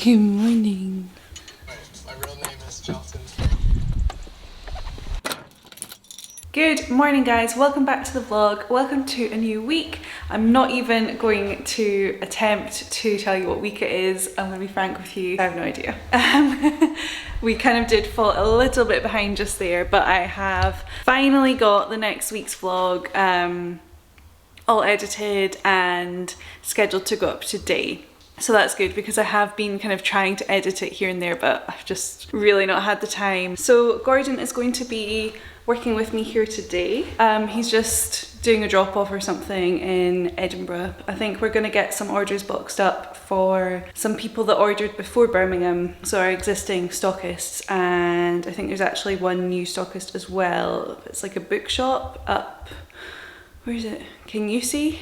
Good morning. My real name is Jonathan. Good morning guys, welcome back to the vlog, welcome to a new week. I'm not even going to attempt to tell you what week it is, I'm going to be frank with you, I have no idea. We kind of did fall a little bit behind just there, but I have finally got the next week's vlog all edited and scheduled to go up today. So that's good because I have been kind of trying to edit it here and there, but I've just really not had the time. So Gordon is going to be working with me here today. He's just doing a drop off or something in Edinburgh. I think we're gonna get some orders boxed up for some people that ordered before Birmingham, so our existing stockists, and I think there's actually one new stockist as well. It's like a bookshop up, where is it? Can you see?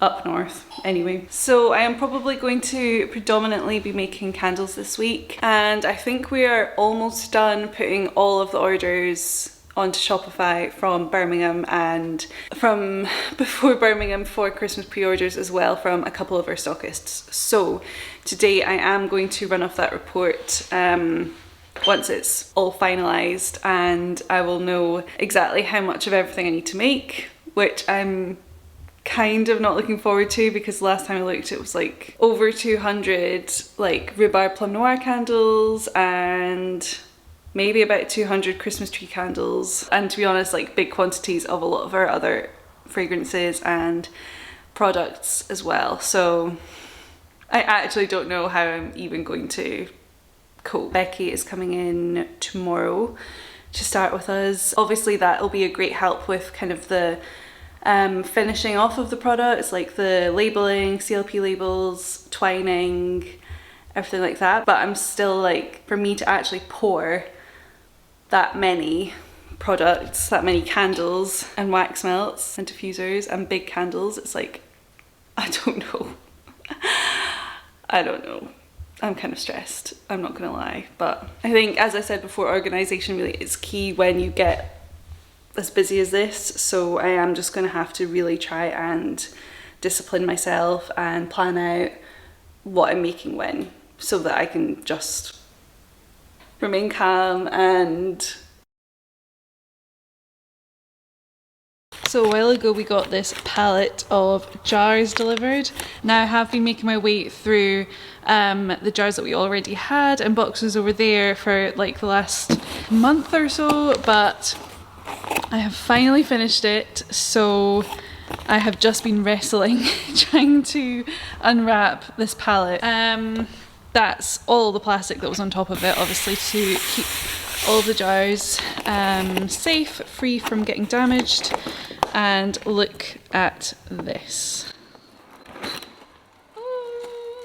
Up north anyway. So I am probably going to predominantly be making candles this week, and I think we are almost done putting all of the orders onto Shopify from Birmingham and from before Birmingham for Christmas pre-orders as well from a couple of our stockists. So today I am going to run off that report once it's all finalised, and I will know exactly how much of everything I need to make, which I'm kind of not looking forward to because last time I looked it was like over 200 like rhubarb plum noir candles and maybe about 200 Christmas tree candles, and to be honest like big quantities of a lot of our other fragrances and products as well. So I actually don't know how I'm even going to cope. Becky is coming in tomorrow to start with us. Obviously that'll be a great help with kind of the finishing off of the products, like the labelling, CLP labels, twining, everything like that. But I'm still like, for me to actually pour that many products, that many candles and wax melts and diffusers and big candles, it's like, I don't know. I don't know. I'm kind of stressed, I'm not gonna lie. But I think, as I said before, organisation really is key when you get as busy as this, so I am just going to have to really try and discipline myself and plan out what I'm making when, so that I can just remain calm. And so a while ago we got this pallet of jars delivered. Now I have been making my way through the jars that we already had and boxes over there for like the last month or so, but I have finally finished it, so I have just been wrestling trying to unwrap this pallet. That's all the plastic that was on top of it, obviously, to keep all of the jars safe, free from getting damaged. And look at this.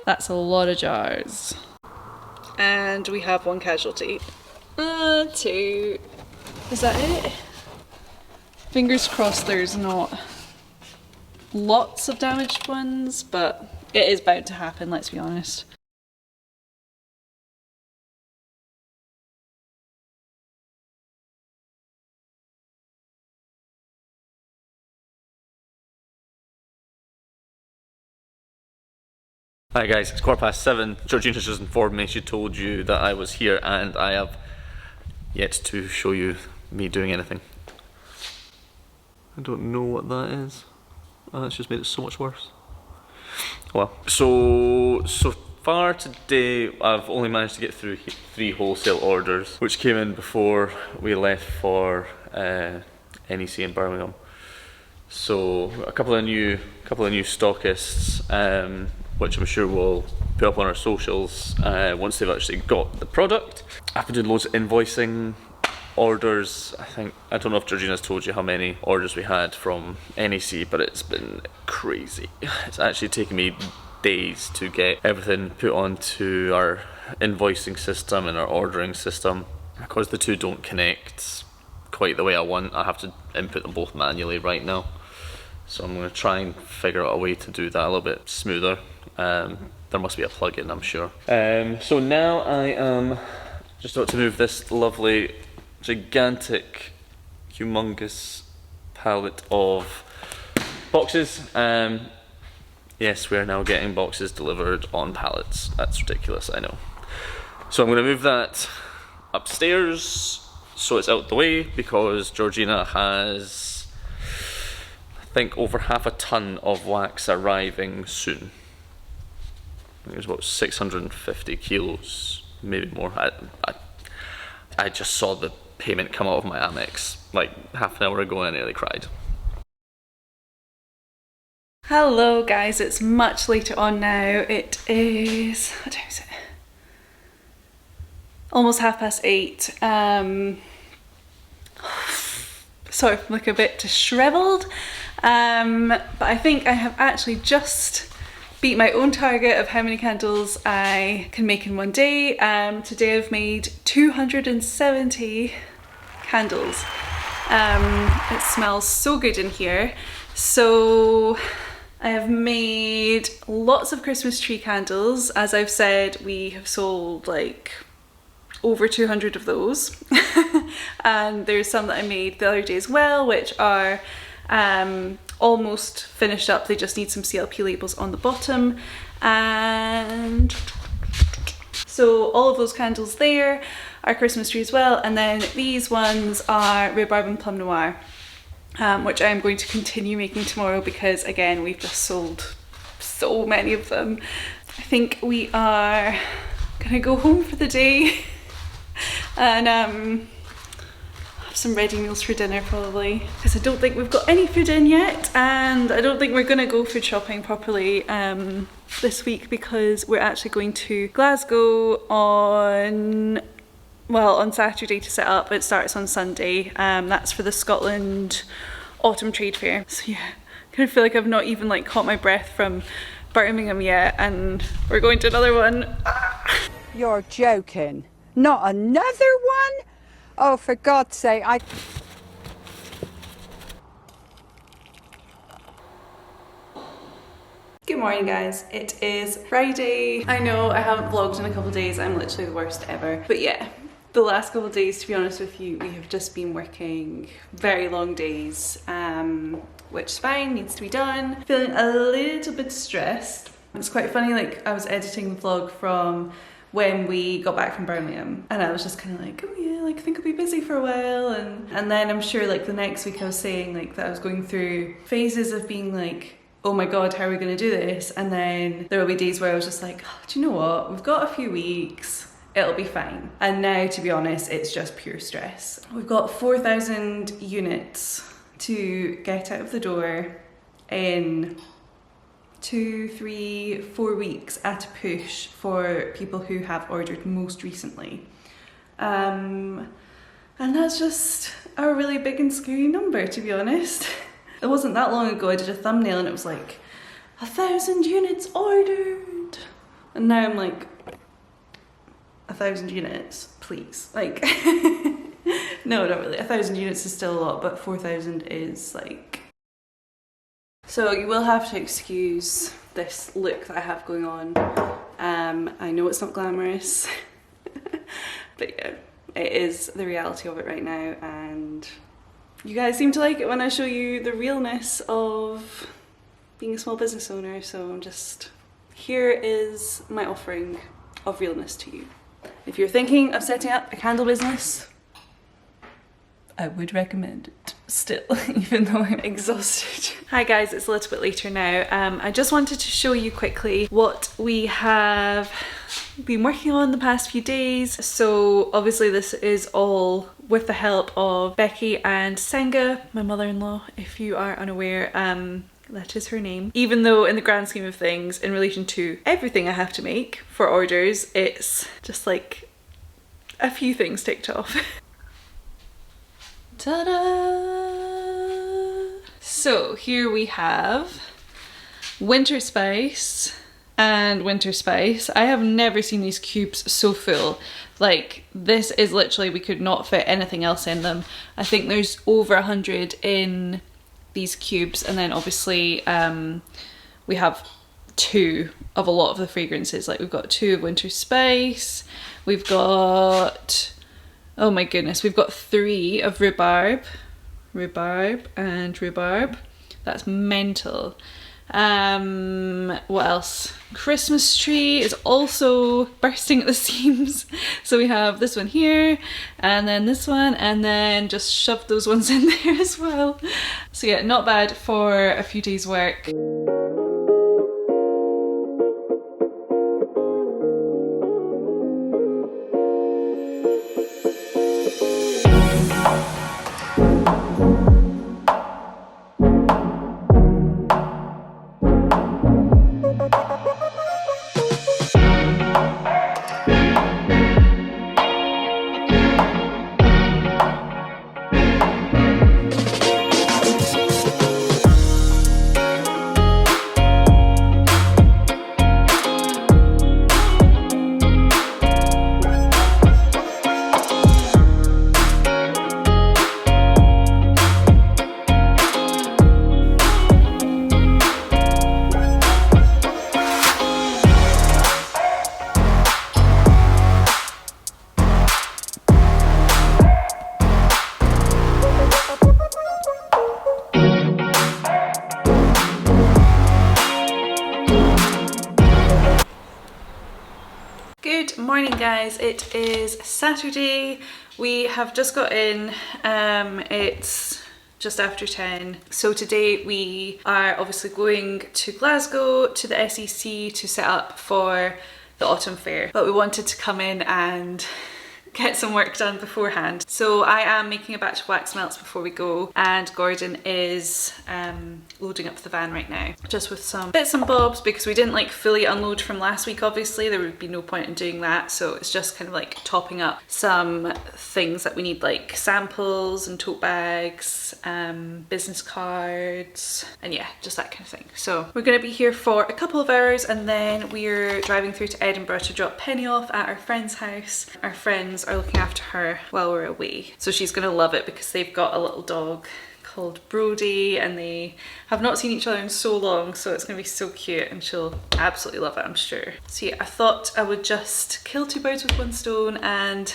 That's a lot of jars. And we have one casualty. Two. Is that it? Fingers crossed there's not lots of damaged ones, but it is bound to happen, let's be honest. Hi guys, it's 7:15. Georgina just informed me, she told you that I was here, and I have yet to show you me doing anything. I don't know what that is. Oh, that's just made it so much worse. Well, so far today I've only managed to get through 3 wholesale orders, which came in before we left for NEC in Birmingham. So a couple of new stockists, which I'm sure we'll put up on our socials once they've actually got the product. I've been doing loads of invoicing orders. I don't know if Georgina's told you how many orders we had from NEC, but it's been crazy. It's actually taken me days to get everything put onto our invoicing system and our ordering system. Because the two don't connect quite the way I want, I have to input them both manually right now. So I'm going to try and figure out a way to do that a little bit smoother. There must be a plugin, I'm sure. So now I am just about to move this lovely, gigantic, humongous pallet of boxes Yes, we are now getting boxes delivered on pallets. That's ridiculous, I know. So I'm going to move that upstairs so it's out the way, because Georgina has, I think, over half a ton of wax arriving soon. I think it's about 650 kilos, maybe more. I just saw the payment come out of my Amex like half an hour ago and I nearly cried. Hello guys, it's much later on now. It is, what time is it? Almost 8:30. Sorry, I'm looking a bit disheveled. But I think I have actually just beat my own target of how many candles I can make in one day. Today I've made 270 candles. It smells so good in here. So I have made lots of Christmas tree candles. As I've said, we have sold like over 200 of those. And there's some that I made the other day as well, which are almost finished up. They just need some CLP labels on the bottom. And so all of those candles there are Christmas tree as well. And then these ones are rhubarb and plum noir. Which I'm going to continue making tomorrow because again we've just sold so many of them. I think we are gonna go home for the day and have some ready meals for dinner probably, because I don't think we've got any food in yet, and I don't think we're gonna go food shopping properly this week because we're actually going to Glasgow on Saturday to set up. It starts on Sunday. That's for the Scotland Autumn Trade Fair. So yeah, I kind of feel like I've not even like caught my breath from Birmingham yet, and we're going to another one. You're joking. Not another one? Oh, for God's sake, Good morning guys, it is Friday. I know I haven't vlogged in a couple of days, I'm literally the worst ever. But yeah, the last couple of days, to be honest with you, we have just been working very long days, which is fine, needs to be done. Feeling a little bit stressed. It's quite funny, like I was editing the vlog from when we got back from Birmingham and I was just kind of like, oh yeah, like I think I'll be busy for a while, and then I'm sure like the next week I was saying like that I was going through phases of being like, oh my god, how are we going to do this? And then there will be days where I was just like, oh, do you know what, we've got a few weeks, it'll be fine. And now, to be honest, it's just pure stress. We've got 4,000 units to get out of the door in 2, 3, 4 weeks at a push for people who have ordered most recently. And that's just a really big and scary number, to be honest. It wasn't that long ago I did a thumbnail and it was like 1,000 units ordered, and now I'm like 1,000 units, please. Like no, not really. 1,000 units is still a lot, but 4,000 is like. So you will have to excuse this look that I have going on. I know it's not glamorous, but yeah, it is the reality of it right now, and you guys seem to like it when I show you the realness of being a small business owner, so I'm just, here is my offering of realness to you. If you're thinking of setting up a candle business, I would recommend it still, even though I'm exhausted. Hi guys, it's a little bit later now. I just wanted to show you quickly what we have been working on the past few days. So obviously this is all with the help of Becky and Senga, my mother-in-law, if you are unaware. That is her name. Even though in the grand scheme of things, in relation to everything I have to make for orders, it's just like a few things ticked off. Ta-da! So here we have Winter Spice and Winter Spice. I have never seen these cubes so full. Like, this is literally, we could not fit anything else in them. I think there's over 100 in these cubes, and then obviously we have 2 of a lot of the fragrances. Like, we've got 2 of Winter Spice, we've got, oh my goodness, we've got 3 of rhubarb, and rhubarb. That's mental. What else? Christmas tree is also bursting at the seams. So we have this one here, and then this one, and then just shoved those ones in there as well. So yeah, not bad for a few days' work. Good morning guys, it is Saturday. We have just got in, it's just after 10. So today we are obviously going to Glasgow to the SEC to set up for the autumn fair, but we wanted to come in and get some work done beforehand. So I am making a batch of wax melts before we go, and Gordon is loading up the van right now, just with some bits and bobs, because we didn't like fully unload from last week. Obviously there would be no point in doing that, so it's just kind of like topping up some things that we need, like samples and tote bags, business cards, and yeah, just that kind of thing. So we're going to be here for a couple of hours, and then we're driving through to Edinburgh to drop Penny off at our friend's house. Our friends are looking after her while we're away, so she's gonna love it because they've got a little dog called Brody and they have not seen each other in so long, so it's gonna be so cute and she'll absolutely love it, I'm sure. So yeah, I thought I would just kill two birds with one stone and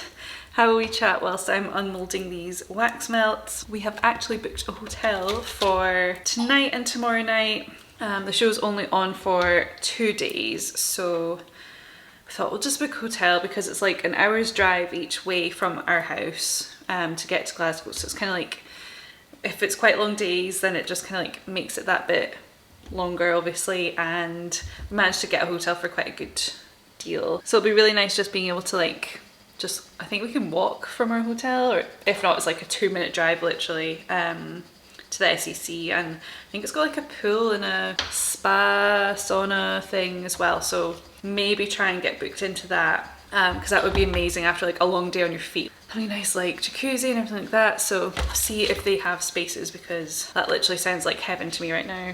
have a wee chat whilst I'm unmolding these wax melts. We have actually booked a hotel for tonight and tomorrow night. The show's only on for 2 days, so I thought we'll just book a hotel because it's like an hour's drive each way from our house to get to Glasgow. So it's kind of like, if it's quite long days, then it just kind of like makes it that bit longer, obviously. And we managed to get a hotel for quite a good deal. So it'll be really nice just being able to like, just, I think we can walk from our hotel, or if not, it's like a 2-minute drive literally to the SEC, and I think it's got like a pool and a spa sauna thing as well, so maybe try and get booked into that because that would be amazing after like a long day on your feet. Having a nice like jacuzzi and everything like that, so I'll see if they have spaces because that literally sounds like heaven to me right now.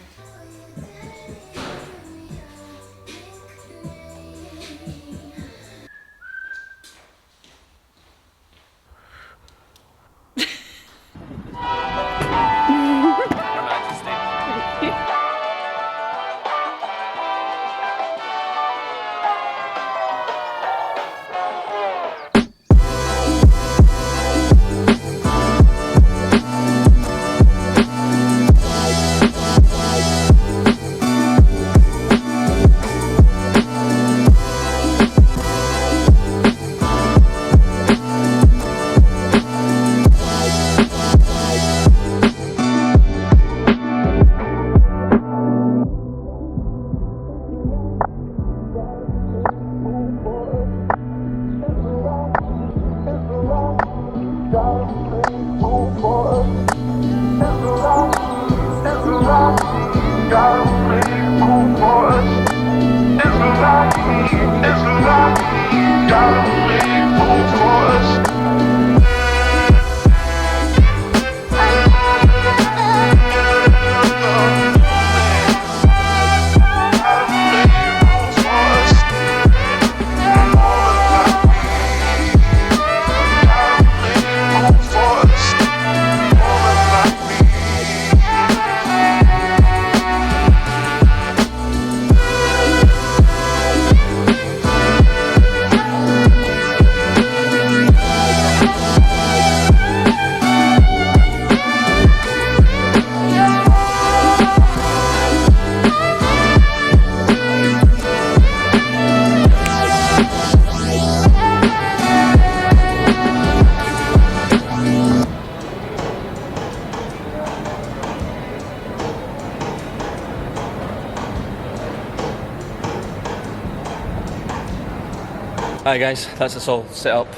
Hi guys, that's us all set up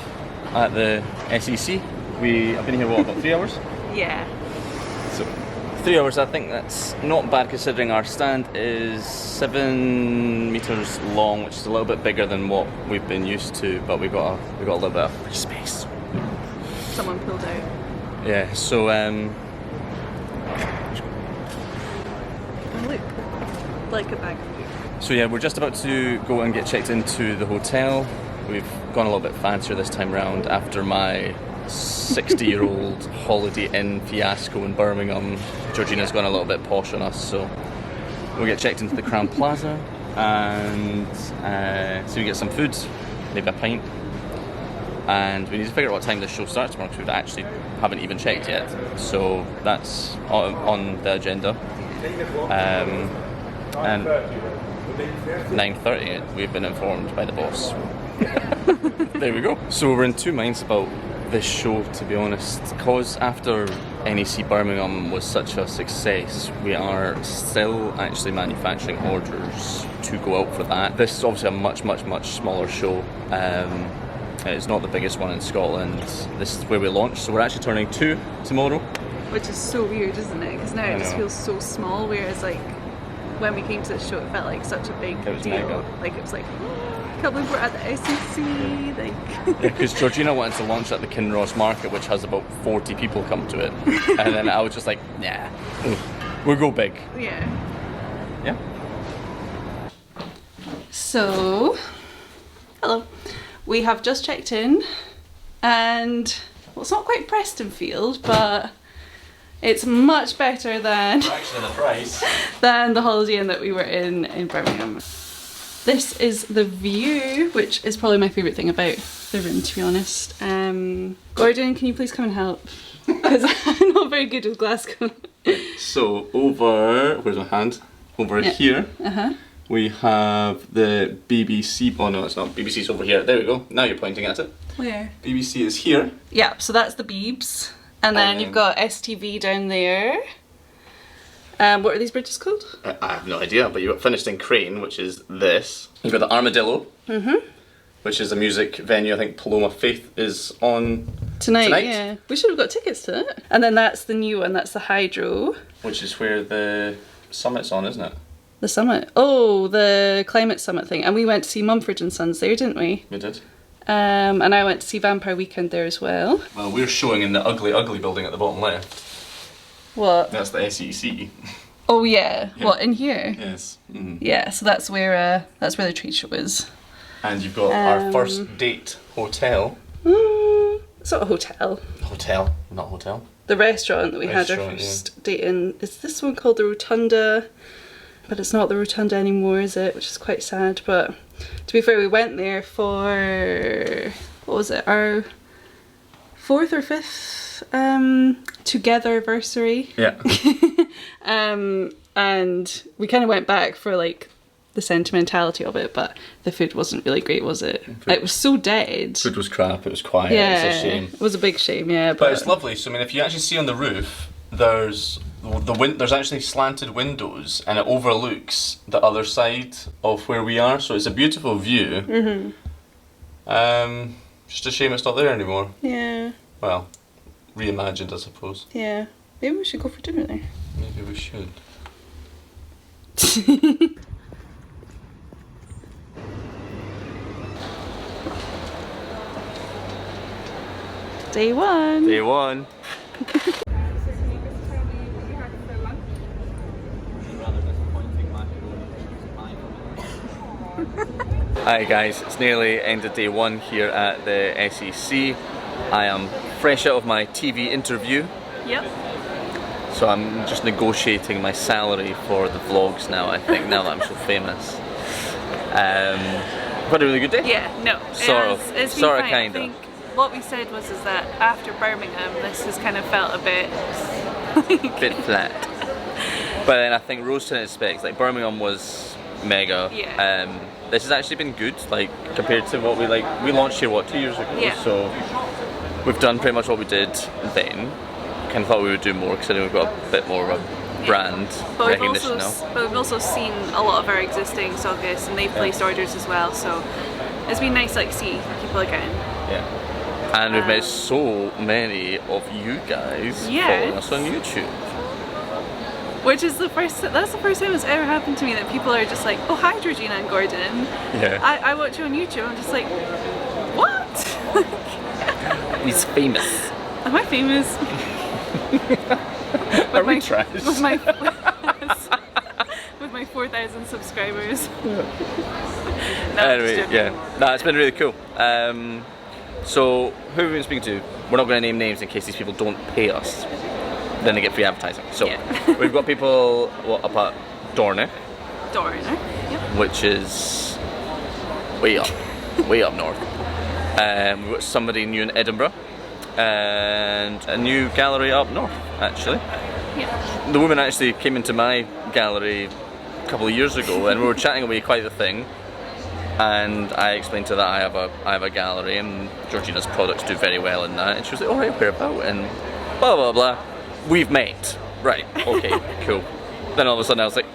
at the SEC. I've been here, what, about 3 hours? Yeah. So, 3 hours, I think that's not bad considering our stand is 7 metres long, which is a little bit bigger than what we've been used to, but we got a little bit of free space. Someone pulled out. Yeah, so Oh, look. Like a bag of food. So yeah, we're just about to go and get checked into the hotel. We've gone a little bit fancier this time round after my 60-year-old Holiday Inn fiasco in Birmingham. Georgina's gone a little bit posh on us, so we'll get checked into the Crown Plaza and so we get some food, maybe a pint. And we need to figure out what time the show starts tomorrow because we actually haven't even checked yet. So that's on the agenda. And 9:30, we've been informed by the boss. There we go. So we're in two minds about this show, to be honest, because after NEC Birmingham was such a success, we are still actually manufacturing orders to go out for that. This is obviously a much smaller show. It's not the biggest one in Scotland. This is where we launched, so we're actually turning 2 tomorrow. Which is so weird, isn't it? Because now it just feels so small, whereas like when we came to the show it felt like such a big deal. Mega. Like it was like, I can't believe we're at the SEC. Like Because Georgina wanted to launch at the Kinross Market, which has about 40 people come to it. And then I was just like, nah, we'll go big. Yeah. Yeah. So, hello. We have just checked in and, well, it's not quite Prestonfield, but it's much better than Actually, the price. than the Holiday Inn that we were in Birmingham. This is the view, which is probably my favourite thing about the room, to be honest. Gordon, can you please come and help? Because I'm not very good with Glasgow. So over, where's my hand? Over here, we have the BBC. Oh no, it's not. BBC's over here. There we go. Now you're pointing at it. Where? BBC is here. Yeah, so that's the Beebs. And then you've got STV down there. What are these bridges called? I have no idea, but you've got Finished in Crane, which is this. You've got the Armadillo, which is a music venue. I think Paloma Faith is on Tonight, yeah. We should have got tickets to it. And then that's the new one, that's the Hydro. which is where the summit's on, isn't it? The summit? Oh, the climate summit thing. And we went to see Mumford and Sons there, didn't we? We did. And I went to see Vampire Weekend there as well. Well, we're showing in the ugly building at the bottom left. What? That's the SEC. Oh yeah. What, in here? Yes. Mm-hmm. Yeah, so that's where the trade show is. And you've got our first date hotel. It's not a hotel. Hotel, not hotel. The restaurant that we had our Restaurant, first date in. Is this one called the Rotunda? But it's not the Rotunda anymore, is it? Which is quite sad. But to be fair, we went there for, what was it, our 4th or 5th together anniversary. Yeah. And we kind of went back for like the sentimentality of it, but the food wasn't really great, was it? It was so dead. Food was crap, it was quiet, Yeah, it was a shame. it was a big shame, yeah. But it's lovely, so I mean if you actually see on the roof, there's actually slanted windows and it overlooks the other side of where we are, so it's a beautiful view. Just a shame it's not there anymore. Yeah. Well, reimagined I suppose. Yeah. Maybe we should go for dinner there. Maybe we should. Day one. Day one. Hi guys, it's nearly end of day one here at the SEC. I am fresh out of my TV interview. Yep. So I'm just negotiating my salary for the vlogs now, I think, now that I'm so famous. Had a really good day? Yeah, no. It's been fine. Kind of. I think what we said was that after Birmingham, this has kind of felt a bit... Bit flat. But then I think rose to its specs, like Birmingham was mega. Yeah. This has actually been good, like compared to what we launched here, what, 2 years ago? Yeah. So we've done pretty much what we did then. Kind of thought we would do more because we've got a bit more of a brand recognition now. But we've also seen a lot of our existing stockists and they've placed orders as well, so it's been nice to like see people again. Yeah. And we've met so many of you guys following us on YouTube. Which is that's the first time it's ever happened to me that people are just like, oh hi Georgina and Gordon. Yeah. I watch you on YouTube. I'm just like, what? He's famous. Am I famous? Are we trash? With my 4,000 subscribers. No, Anyway, yeah. No, it's been really cool. So, who have we been speaking to? We're not going to name names in case these people don't pay us. Then they get free advertising. So, we've got people up at Dornoch. Yep. Which is way up north. We've got somebody new in Edinburgh. And a new gallery up north, actually. Yeah. The woman actually came into my gallery a couple of years ago, and we were chatting away quite a thing. And I explained to her that I have a gallery, and Georgina's products do very well in that. And she was like, "Oh, right, where about?" And blah blah blah. We've met, right? Okay, cool. Then all of a sudden I was like,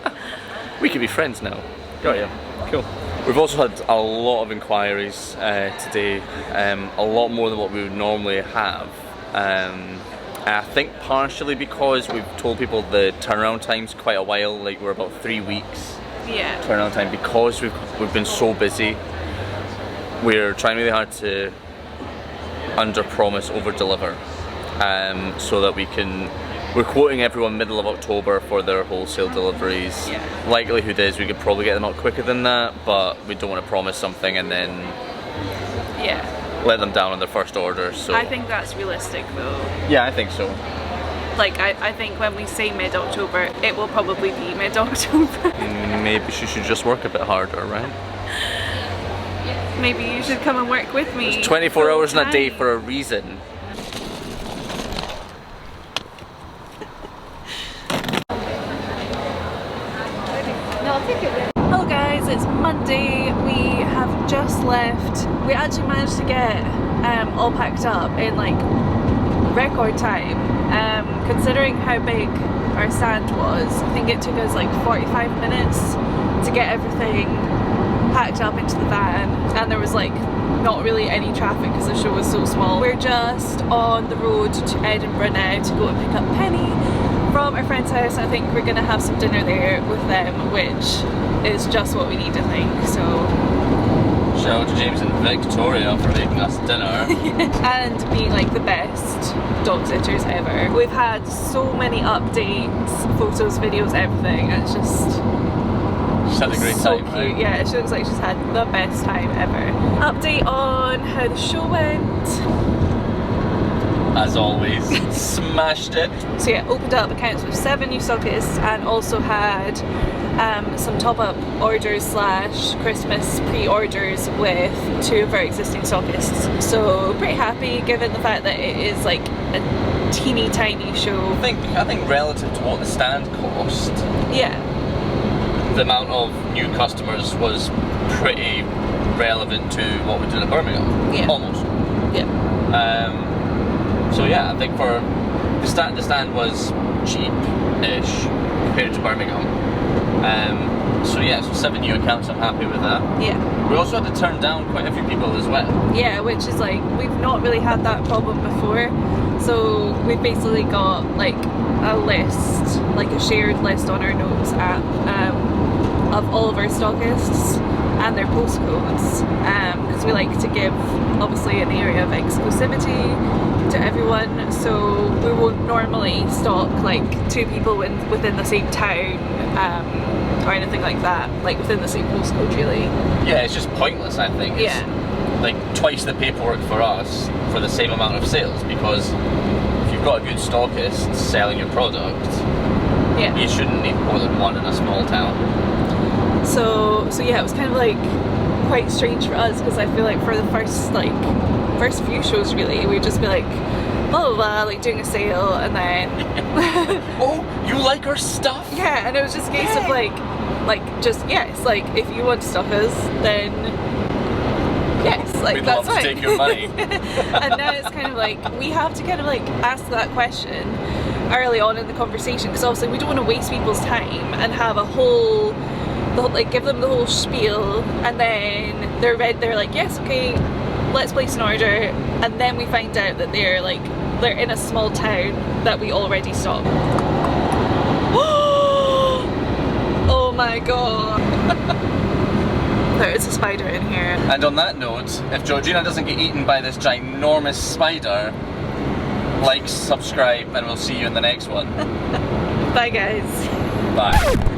we could be friends now. Got you. Cool. We've also had a lot of inquiries today, a lot more than what we would normally have. I think partially because we've told people the turnaround time's quite a while, like we're about 3 weeks turnaround time, because we've been so busy. We're trying really hard to under-promise, over-deliver, so that we're quoting everyone middle of October for their wholesale deliveries. Yeah. Likelihood is we could probably get them out quicker than that, but we don't want to promise something and then let them down on their first order. So I think that's realistic though. Yeah, I think so. Like I think when we say mid-October, it will probably be mid-October. Maybe she should just work a bit harder, right? Maybe you should come and work with me. It's 24 hours in a day for a reason. Hello guys, it's Monday. We have just left. We actually managed to get all packed up in like record time. Considering how big our stand was, I think it took us like 45 minutes to get everything packed up into the van, and there was like not really any traffic because the show was so small. We're just on the road to Edinburgh now to go and pick up Penny from our friend's house. I think we're gonna have some dinner there with them, which is just what we need, I think. So shout out to James and Victoria for making us dinner. and being like the best dog sitters ever. We've had so many updates, photos, videos, everything. It's just She's had a great so time, cute. right? Yeah, she looks like she's had the best time ever. Update on how the show went. As always, smashed it. So yeah, opened up accounts with 7 new stockists and also had some top-up orders / Christmas pre-orders with 2 of our existing stockists. So pretty happy given the fact that it is like a teeny tiny show. I think relative to what the stand cost, Yeah. the amount of new customers was pretty relevant to what we did in Birmingham. Yeah. Almost. Yeah. So yeah, I think for the stand was cheap-ish compared to Birmingham. So yeah, so 7 new accounts, I'm happy with that. Yeah. We also had to turn down quite a few people as well. Yeah, which is like, we've not really had that problem before. So we've basically got like a list, like a shared list on our notes app of all of our stockists and their postcodes, because we like to give obviously an area of exclusivity to everyone, so we won't normally stock like 2 people within the same town or anything like that, like within the same postcode really. Yeah, it's just pointless, I think. It's like twice the paperwork for us for the same amount of sales, because if you've got a good stockist selling your product, you shouldn't need more than 1 in a small town. So yeah, it was kind of like quite strange for us, because I feel like for the first few shows really, we'd just be like blah blah blah, like doing a sale, and then oh, you like our stuff? Yeah, and it was just a case of like just yes, like if you want to stock us, then yes, like we'd that's love to fine. take your money. And now it's kind of like we have to kind of like ask that question early on in the conversation, because obviously we don't want to waste people's time and have a whole like give them the whole spiel, and then they're like, yes, okay, let's place an order, and then we find out that they're in a small town that we already stopped. Oh my god. There is a spider in here. And on that note, if Georgina doesn't get eaten by this ginormous spider, like, subscribe, and we'll see you in the next one. Bye guys. Bye.